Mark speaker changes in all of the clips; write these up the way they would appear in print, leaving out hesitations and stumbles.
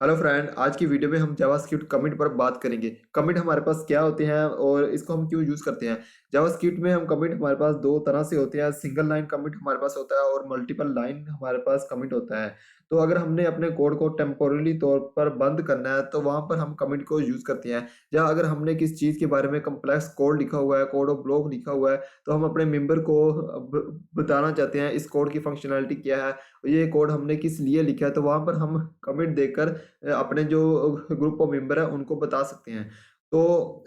Speaker 1: Hello friend, आज की video में हम जावास्क्रिप्ट कमिट पर बात करेंगे। कमिट हमारे पास क्या होते हैं और इसको हम क्यों यूज करते हैं। जावास्क्रिप्ट में हम कमिट हमारे पास दो तरह से होते हैं। सिंगल लाइन कमिट हमारे पास होता है और मल्टीपल लाइन हमारे पास कमिट होता है। तो अगर हमने अपने कोड को टेम्पोररी तौर पर बंद करना है तो वहां पर हम कमिट को यूज करते हैं। या अगर हमने किस चीज के बारे में कम्प्लेक्स कोड लिखा हुआ है, कोड ऑफ ब्लॉक लिखा हुआ है, तो हम अपने मेंबर को बताना चाहते हैं इस कोड की फंक्शनैलिटी क्या है, ये कोड हमने किस लिए लिखा है, तो वहां पर हम कमिट देकर अपने जो ग्रुप ऑफ मेंबर है उनको बता सकते हैं। तो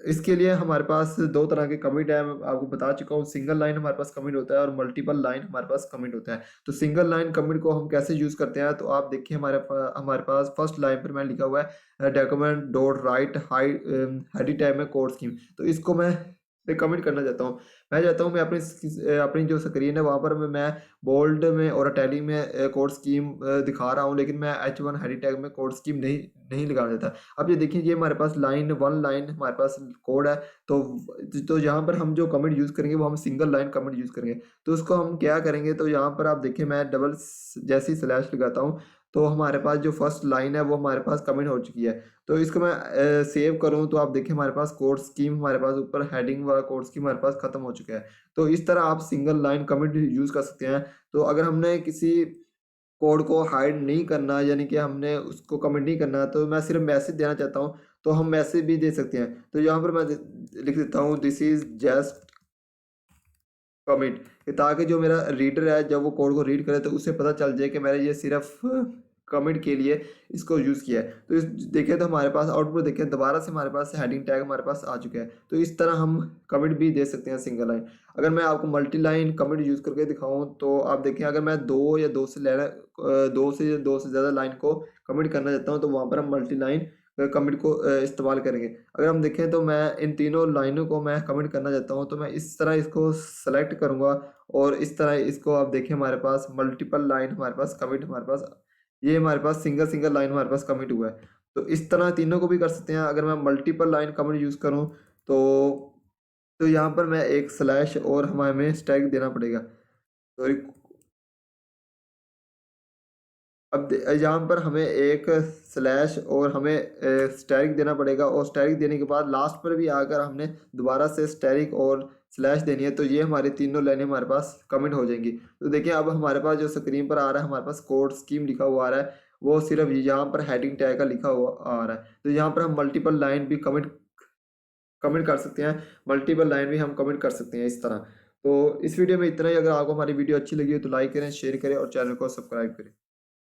Speaker 1: इसके लिए हमारे पास दो तरह के कमिट है, मैं आपको बता चुका हूँ। सिंगल लाइन हमारे पास कमिट होता है और मल्टीपल लाइन हमारे पास कमिट होता है। तो सिंगल लाइन कमिट को हम कैसे यूज करते हैं, तो आप देखिए हमारे पास फर्स्ट लाइन पर मैं लिखा हुआ है document dot right high Heidi type में कोड स्कीम। तो इसको मैं कमिट करना चाहता हूँ। मैं चाहता हूँ मैं अपनी जो स्क्रीन है वहाँ पर मैं बोल्ड में और इटैलिक में कोड स्कीम दिखा रहा हूँ, लेकिन मैं H1 हेडी टैग में कोड स्कीम नहीं नहीं लगाना देता। अब ये देखिए, ये हमारे पास लाइन वन लाइन हमारे पास कोड है। तो यहाँ पर हम जो कमेंट यूज़ करेंगे वो हम सिंगल लाइन कमेंट यूज़ करेंगे। तो उसको हम क्या करेंगे, तो यहाँ पर आप देखिए मैं जैसे ही स्लैश लगाता हूँ तो हमारे पास जो फर्स्ट लाइन है वो हमारे पास कमेंट हो चुकी है। तो इसको मैं सेव करूँ तो आप देखिए हमारे पास कोड स्कीम हमारे पास ऊपर हेडिंग वाला कोड स्कीम हमारे पास खत्म हो चुका है। तो इस तरह आप सिंगल लाइन कमेंट यूज़ कर सकते हैं। तो अगर हमने किसी कोड को हाइड नहीं करना, यानी कि हमने उसको कमेंट नहीं करना, तो मैं सिर्फ मैसेज देना चाहता हूँ तो हम मैसेज भी दे सकते हैं। तो यहाँ पर मैं लिख देता हूँ दिस इज जस्ट कमिट, ताकि जो मेरा रीडर है जब वो कोड को रीड करे तो उसे पता चल जाए कि मैंने ये सिर्फ कमिट के लिए इसको यूज़ किया है। तो इस देखें तो हमारे पास आउटपुट देखें, दोबारा से हमारे पास हेडिंग टैग हमारे पास आ चुका है। तो इस तरह हम कमिट भी दे सकते हैं सिंगल लाइन। अगर मैं आपको मल्टी लाइन कमिट यूज़ करके दिखाऊं तो आप देखें, अगर मैं दो से ज़्यादा लाइन को कमिट करना चाहता हूँ तो वहाँ पर हम मल्टी लाइन कमिट को इस्तेमाल करेंगे। अगर हम देखें तो मैं इन तीनों लाइनों को मैं कमेंट करना चाहता हूँ तो मैं इस तरह इसको सेलेक्ट करूँगा और इस तरह इसको आप देखें हमारे पास मल्टीपल लाइन हमारे पास कमिट हमारे पास, ये हमारे पास सिंगल सिंगल लाइन हमारे पास कमिट हुआ है। तो इस तरह तीनों को भी कर सकते हैं। अगर मैं मल्टीपल लाइन कमिट यूज़ करूँ तो यहाँ पर मैं एक स्लैश और हमें स्टैग देना पड़ेगा। सॉरी, अब यहाँ पर हमें एक स्लैश और हमें स्टैरिक देना पड़ेगा, और स्टैरिक देने के बाद लास्ट पर भी आकर हमने दोबारा से स्टैरिक और स्लैश देनी है। तो ये हमारी तीनों लाइनें हमारे पास कमेंट हो जाएंगी। तो देखिए अब हमारे पास जो स्क्रीन पर आ रहा है हमारे पास कोड स्कीम लिखा हुआ आ रहा है, वो सिर्फ यहाँ पर हेडिंग टैग का लिखा हुआ आ रहा है। तो यहाँ पर हम मल्टीपल लाइन भी कमेंट कमेंट कर सकते हैं, मल्टीपल लाइन भी हम कमेंट कर सकते हैं इस तरह। तो इस वीडियो में इतना ही। अगर आपको हमारी वीडियो अच्छी लगी हो तो लाइक करें, शेयर करें और चैनल को सब्सक्राइब करें।